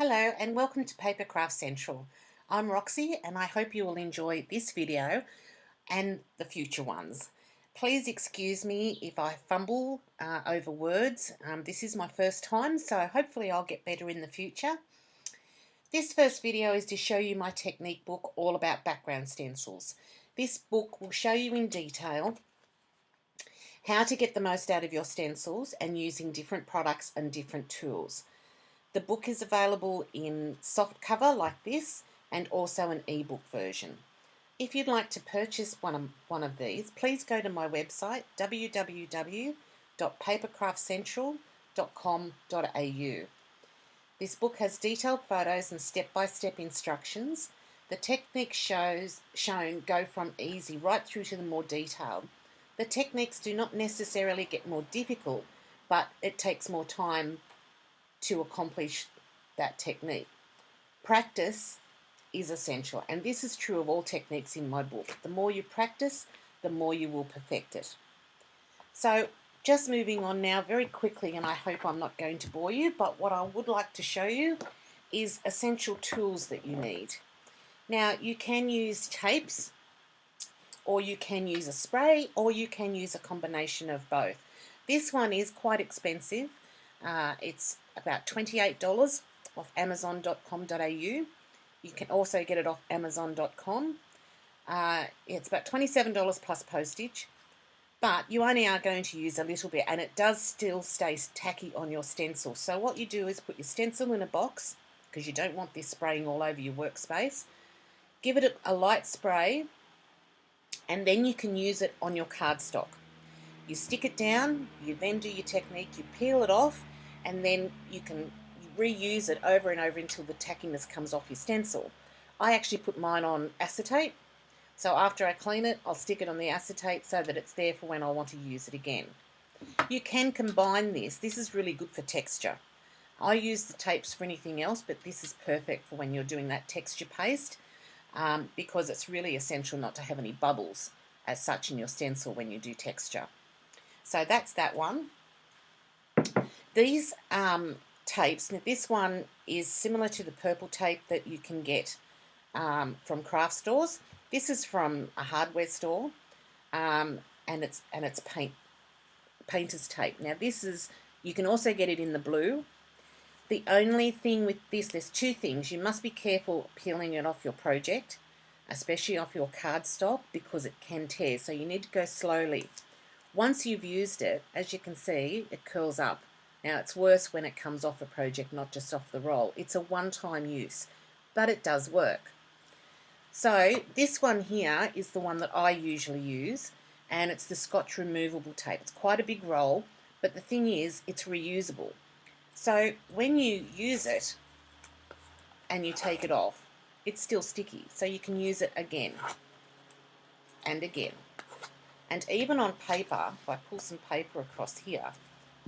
Hello and welcome to Papercraft Central. I'm Roxy and I hope you will enjoy this video and the future ones. Please excuse me if I fumble over words. This is my first time, so hopefully I'll get better in the future. This first video is to show you my technique book all about background stencils. This book will show you in detail how to get the most out of your stencils and using different products and different tools. The book is available in soft cover like this and also an ebook version. If you'd like to purchase one of these, please go to my website www.papercraftcentral.com.au. This book has detailed photos and step-by-step instructions. The techniques shown go from easy right through to the more detailed. The techniques do not necessarily get more difficult, but it takes more time to accomplish that technique. Practice is essential, and this is true of all techniques in my book. The more you practice, the more you will perfect it. So just moving on now very quickly, and I hope I'm not going to bore you, but what I would like to show you is essential tools that you need. Now you can use tapes, or you can use a spray, or you can use a combination of both. This one is quite expensive. It's about $28 off amazon.com.au. You can also get it off amazon.com. It's about $27 plus postage, but you only are going to use a little bit, and it does still stay tacky on your stencil. So what you do is put your stencil in a box, because you don't want this spraying all over your workspace. Give it a light spray, and then you can use it on your cardstock. You stick it down, you then do your technique, you peel it off, and then you can reuse it over and over until the tackiness comes off your stencil. I actually put mine on acetate, so after I clean it, I'll stick it on the acetate so that it's there for when I want to use it again. You can combine this. This is really good for texture. I use the tapes for anything else, but this is perfect for when you're doing that texture paste, because it's really essential not to have any bubbles as such in your stencil when you do texture. So that's that one. These tapes, now this one is similar to the purple tape that you can get from craft stores. This is from a hardware store, and it's painter's tape. Now this is, you can also get it in the blue. The only thing with this, there's two things. You must be careful peeling it off your project, especially off your cardstock, because it can tear, so you need to go slowly. Once you've used it, as you can see, it curls up. Now it's worse when it comes off a project, not just off the roll. It's a one-time use, but it does work. So this one here is the one that I usually use, and it's the Scotch removable tape. It's quite a big roll, but the thing is, it's reusable. So when you use it and you take it off, it's still sticky, so you can use it again and again. And even on paper, if I pull some paper across here,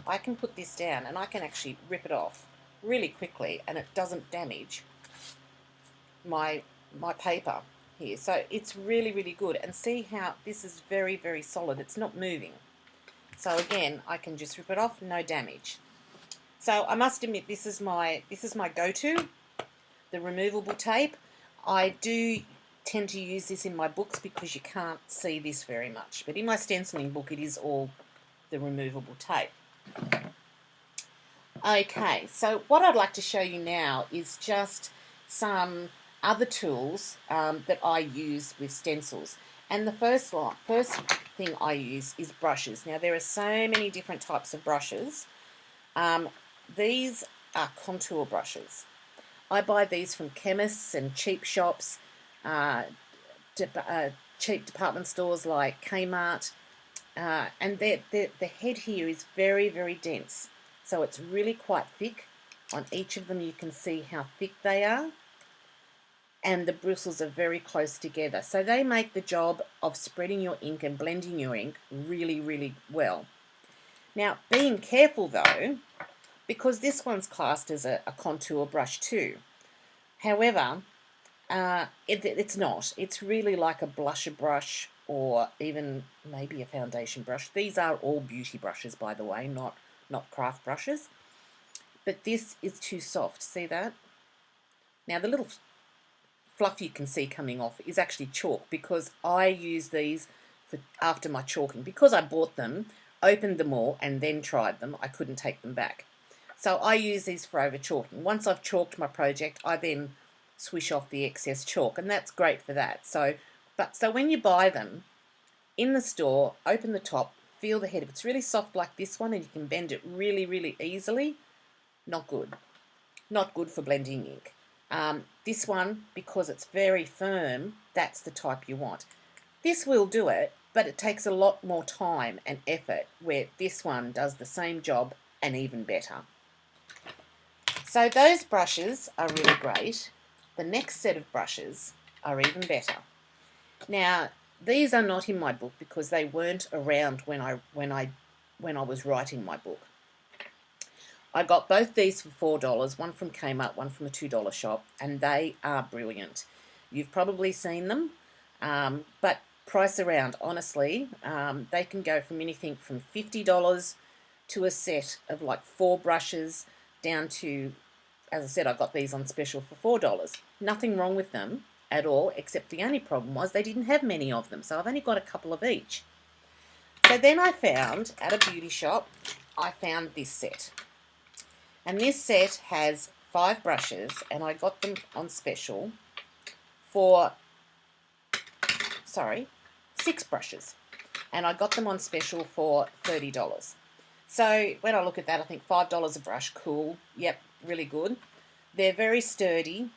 I can put this down and I can actually rip it off really quickly, and it doesn't damage my paper here. So it's really, really good. And see how this is very, very solid. It's not moving. So again, I can just rip it off, no damage. So I must admit, this is my go-to, the removable tape. I do tend to use this in my books because you can't see this very much, but in my stenciling book it is all the removable tape. Okay, so what I'd like to show you now is just some other tools that I use with stencils. And the first thing I use is brushes. Now there are so many different types of brushes. These are contour brushes. I buy these from chemists and cheap shops, cheap department stores like Kmart, and the head here is very, very dense. So it's really quite thick. On each of them you can see how thick they are, and the bristles are very close together. So they make the job of spreading your ink and blending your ink really, really well. Now, being careful though, because this one's classed as a contour brush too. However, it's not. It's really like a blusher brush, or even maybe a foundation brush. These are all beauty brushes, by the way, not craft brushes. But this is too soft. See that? Now the little fluff you can see coming off is actually chalk, because I use these for after my chalking. Because I bought them, opened them all, and then tried them, I couldn't take them back. So I use these for over chalking. Once I've chalked my project, I then swish off the excess chalk, and that's great for that. So when you buy them in the store, open the top, feel the head. If it's really soft like this one and you can bend it really, really easily, not good. Not good for blending ink. This one, because it's very firm, that's the type you want. This will do it, but it takes a lot more time and effort, where this one does the same job and even better. So those brushes are really great. The next set of brushes are even better. Now, these are not in my book because they weren't around when I was writing my book. I got both these for $4, one from Kmart, one from a $2 shop, and they are brilliant. You've probably seen them, but price around, honestly, they can go from anything from $50 to a set of like 4 brushes down to, as I said, I got these on special for $4. Nothing wrong with them at all, except the only problem was they didn't have many of them, so I've only got a couple of each. So then I found, at a beauty shop, I found this set. And this set has 5 brushes, and I got them on special for, 6 brushes. And I got them on special for $30. So when I look at that, I think $5 a brush, cool. Yep, really good. They're very sturdy,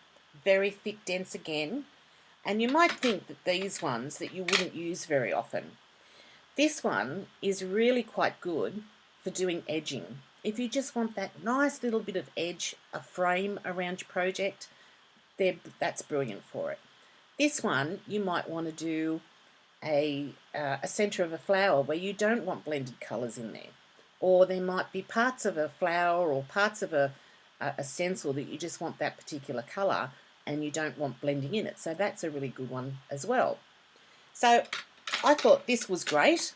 very thick, dense again. And you might think that these ones that you wouldn't use very often. This one is really quite good for doing edging. If you just want that nice little bit of edge, a frame around your project, that's brilliant for it. This one, you might want to do a centre of a flower where you don't want blended colours in there. Or there might be parts of a flower or parts of a stencil that you just want that particular colour and you don't want blending in it. So that's a really good one as well. So I thought this was great,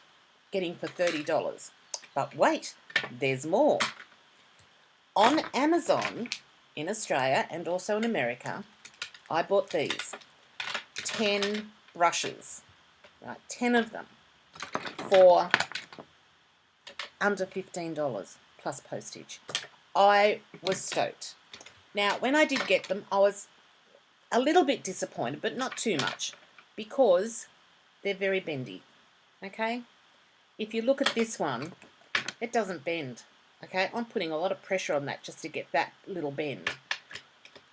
getting for $30. But wait, there's more. On Amazon in Australia and also in America, I bought these 10 brushes, right, 10 of them for under $15 plus postage. I was stoked. Now, when I did get them, I was a little bit disappointed, but not too much, because they're very bendy, okay? If you look at this one, it doesn't bend, okay? I'm putting a lot of pressure on that just to get that little bend.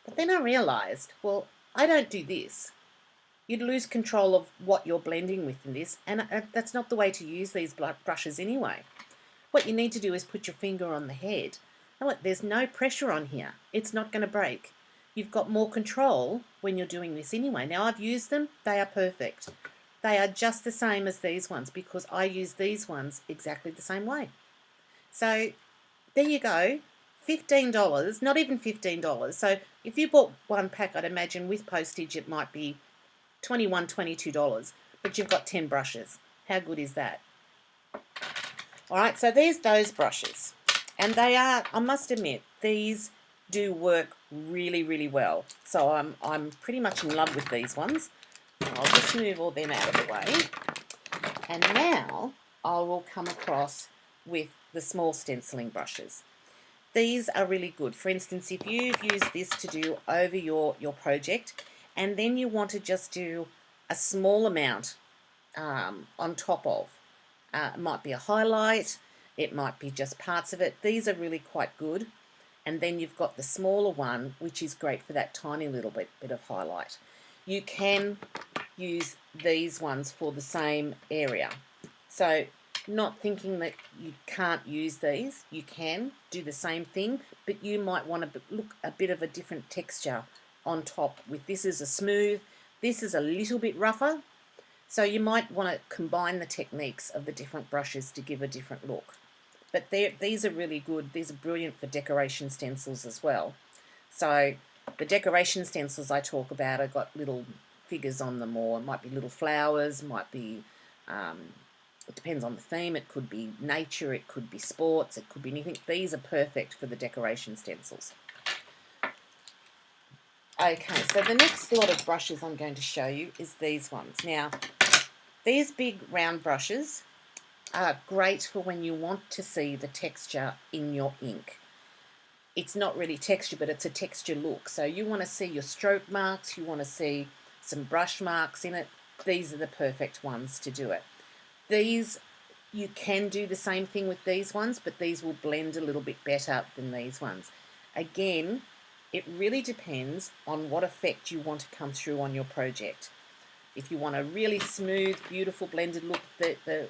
But then I realised, well, I don't do this. You'd lose control of what you're blending with in this, and that's not the way to use these brushes anyway. What you need to do is put your finger on the head. And look, there's no pressure on here. It's not going to break. You've got more control when you're doing this anyway. Now, I've used them. They are perfect. They are just the same as these ones because I use these ones exactly the same way. So there you go, $15, not even $15. So if you bought one pack, I'd imagine with postage it might be $21, $22, but you've got 10 brushes. How good is that? All right, so there's those brushes. And they are, I must admit, these do work really, really well. So I'm pretty much in love with these ones. I'll just move all them out of the way. And now I will come across with the small stenciling brushes. These are really good. For instance, if you've used this to do over your project and then you want to just do a small amount on top of, it might be a highlight, it might be just parts of it. These are really quite good. And then you've got the smaller one, which is great for that tiny little bit of highlight. You can use these ones for the same area. So not thinking that you can't use these, you can do the same thing, but you might want to look a bit of a different texture on top. With this is a smooth, this is a little bit rougher, so you might want to combine the techniques of the different brushes to give a different look. But these are really good. These are brilliant for decoration stencils as well. So the decoration stencils I talk about have got little figures on them, or it might be little flowers, might be, it depends on the theme. It could be nature, it could be sports, it could be anything. These are perfect for the decoration stencils. Okay, so the next lot of brushes I'm going to show you is these ones. Now, these big round brushes are great for when you want to see the texture in your ink. It's not really texture, but it's a texture look. So you want to see your stroke marks, you want to see some brush marks in it. These are the perfect ones to do it. These, you can do the same thing with these ones, but these will blend a little bit better than these ones. Again, it really depends on what effect you want to come through on your project. If you want a really smooth, beautiful blended look, the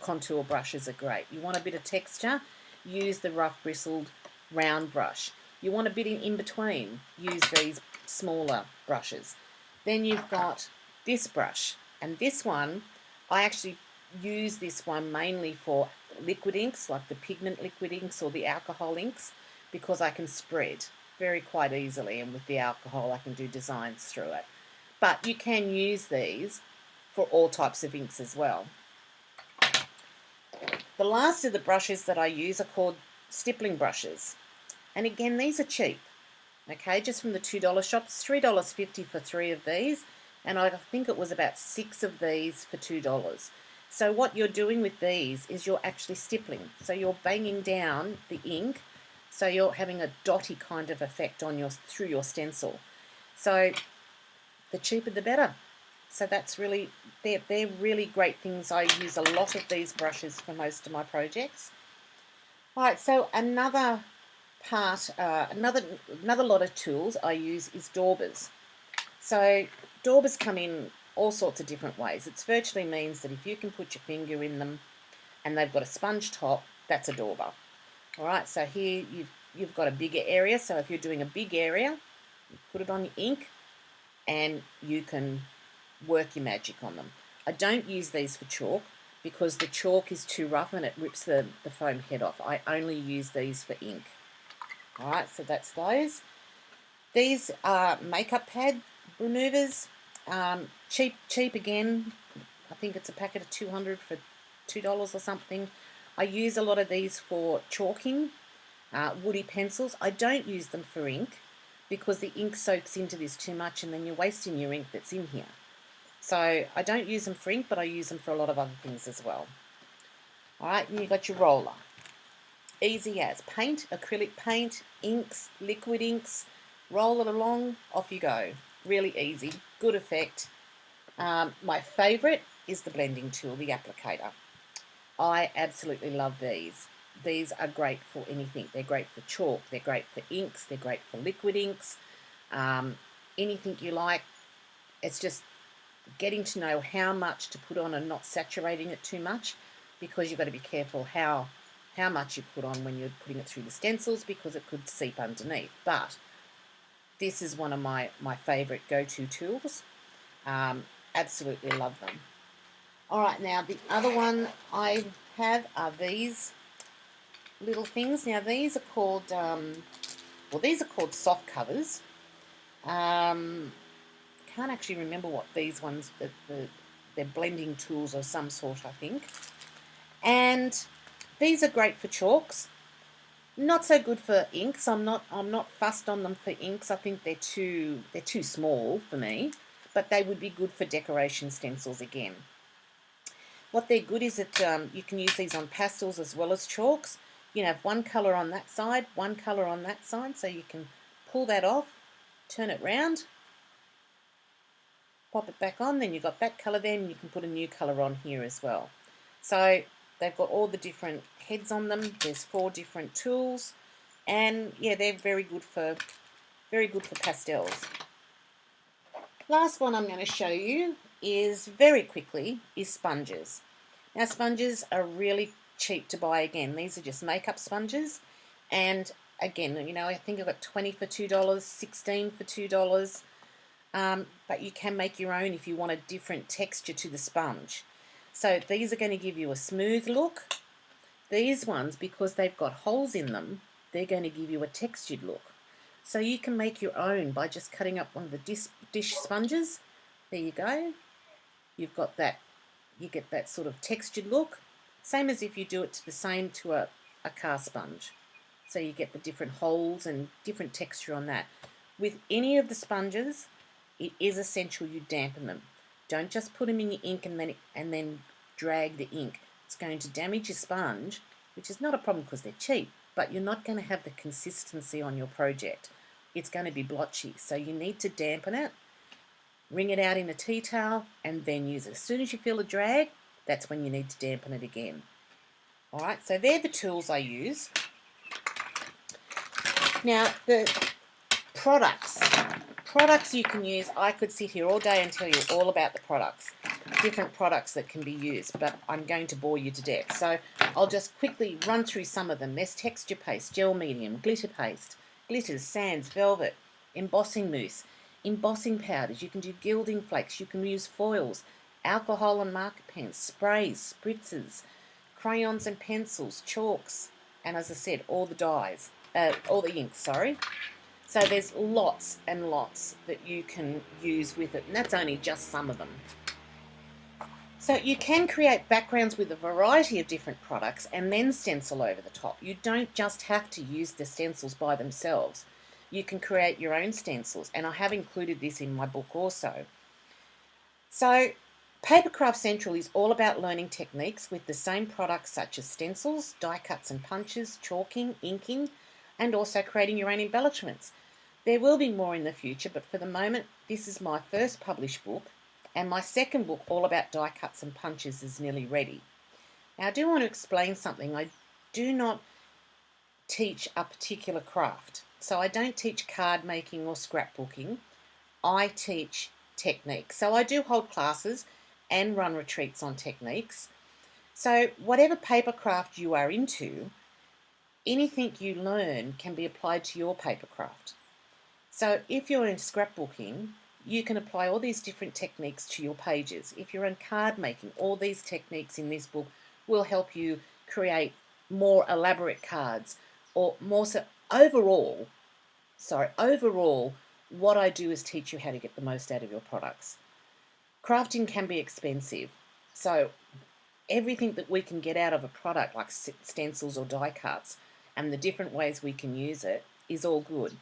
contour brushes are great. You want a bit of texture, use the rough bristled round brush. You want a bit in between, use these smaller brushes. Then you've got this brush, and this one, I actually use this one mainly for liquid inks, like the pigment liquid inks or the alcohol inks, because I can spread quite easily, and with the alcohol I can do designs through it. But you can use these for all types of inks as well. The last of the brushes that I use are called stippling brushes. And again, these are cheap, okay, just from the $2 shops, $3.50 for 3 of these, and I think it was about 6 of these for $2. So what you're doing with these is you're actually stippling. So you're banging down the ink, so you're having a dotty kind of effect on through your stencil. So the cheaper the better. So that's really, they're really great things. I use a lot of these brushes for most of my projects. All right, so another part, another lot of tools I use is daubers. So daubers come in all sorts of different ways. It virtually means that if you can put your finger in them and they've got a sponge top, that's a dauber. All right, so here you've got a bigger area. So if you're doing a big area, you put it on your ink and you can work your magic on them. I don't use these for chalk because the chalk is too rough and it rips the foam head off. I only use these for ink. All right, so that's those. These are makeup pad removers. Cheap again. I think it's a packet of 200 for $2 or something. I use a lot of these for chalking, woody pencils. I don't use them for ink because the ink soaks into this too much and then you're wasting your ink that's in here. So I don't use them for ink, but I use them for a lot of other things as well. All right, and you've got your roller. Easy as. Paint, acrylic paint, inks, liquid inks, roll it along, off you go. Really easy, good effect. My favourite is the blending tool, the applicator. I absolutely love these. These are great for anything. They're great for chalk, they're great for inks, they're great for liquid inks, anything you like. It's just getting to know how much to put on and not saturating it too much, because you've got to be careful how much you put on when you're putting it through the stencils, because it could seep underneath. But this is one of my favourite go-to tools. Absolutely love them. All right, now the other one I have are these little things. Now these are called, these are called soft covers. Can't actually remember what these ones, they're blending tools of some sort, I think. And these are great for chalks. Not so good for inks. I'm not fussed on them for inks. I think they're too small for me, but they would be good for decoration stencils again. What they're good is that you can use these on pastels as well as chalks. You have one colour on that side, one colour on that side, so you can pull that off, turn it round, pop it back on, then you've got that colour there, and you can put a new colour on here as well. So they've got all the different heads on them. There's 4 different tools, and yeah, they're very good for pastels. Last one I'm going to show you is very quickly is sponges. Now sponges are really cheap to buy again. These are just makeup sponges, and again, you know, I think I've got 20 for $2, 16 for $2. But you can make your own if you want a different texture to the sponge. So these are going to give you a smooth look. These ones, because they've got holes in them, they're going to give you a textured look. So you can make your own by just cutting up one of the dish sponges. There you go. You've got that, you get that sort of textured look. Same as if you do it to a car sponge. So you get the different holes and different texture on that. with any of the sponges, it is essential you dampen them. Don't just put them in your ink and then drag the ink. It's going to damage your sponge, which is not a problem because they're cheap, but you're not going to have the consistency on your project. It's going to be blotchy, so you need to dampen it, wring it out in a tea towel, and then use it. As soon as you feel a drag, that's when you need to dampen it again. Alright, so they're the tools I use. Now, the products you can use, I could sit here all day and tell you all about the products, different products that can be used, but I'm going to bore you to death. So I'll just quickly run through some of them. There's texture paste, gel medium, glitter paste, glitters, sands, velvet, embossing mousse, embossing powders. You can do gilding flakes, you can use foils, alcohol and marker pens, sprays, spritzers, crayons and pencils, chalks, and as I said, all the dyes, all the inks, sorry. So there's lots and lots that you can use with it, and that's only just some of them. So you can create backgrounds with a variety of different products and then stencil over the top. You don't just have to use the stencils by themselves. You can create your own stencils, and I have included this in my book also. So Papercraft Central is all about learning techniques with the same products such as stencils, die cuts and punches, chalking, inking, and also creating your own embellishments. There will be more in the future, but for the moment, this is my first published book, and my second book, all about die cuts and punches, is nearly ready. Now, I do want to explain something. I do not teach a particular craft. So I don't teach card making or scrapbooking. I teach techniques. So I do hold classes and run retreats on techniques. So whatever paper craft you are into, anything you learn can be applied to your paper craft. So if you're in scrapbooking, you can apply all these different techniques to your pages. If you're in card making, all these techniques in this book will help you create more elaborate cards, or more so overall, what I do is teach you how to get the most out of your products. Crafting can be expensive, so everything that we can get out of a product like stencils or die cuts and the different ways we can use it is all good.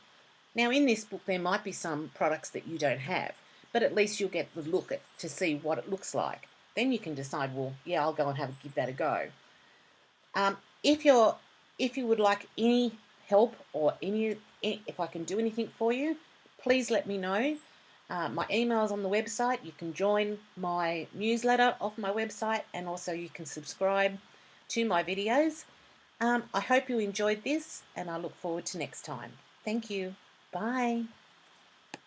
Now in this book there might be some products that you don't have, but at least you'll get the look at to see what it looks like. Then you can decide, well, yeah, I'll go and give that a go. If you would like any help or if I can do anything for you, please let me know. My email is on the website. You can join my newsletter off my website, and also you can subscribe to my videos. I hope you enjoyed this, and I look forward to next time. Thank you. Bye.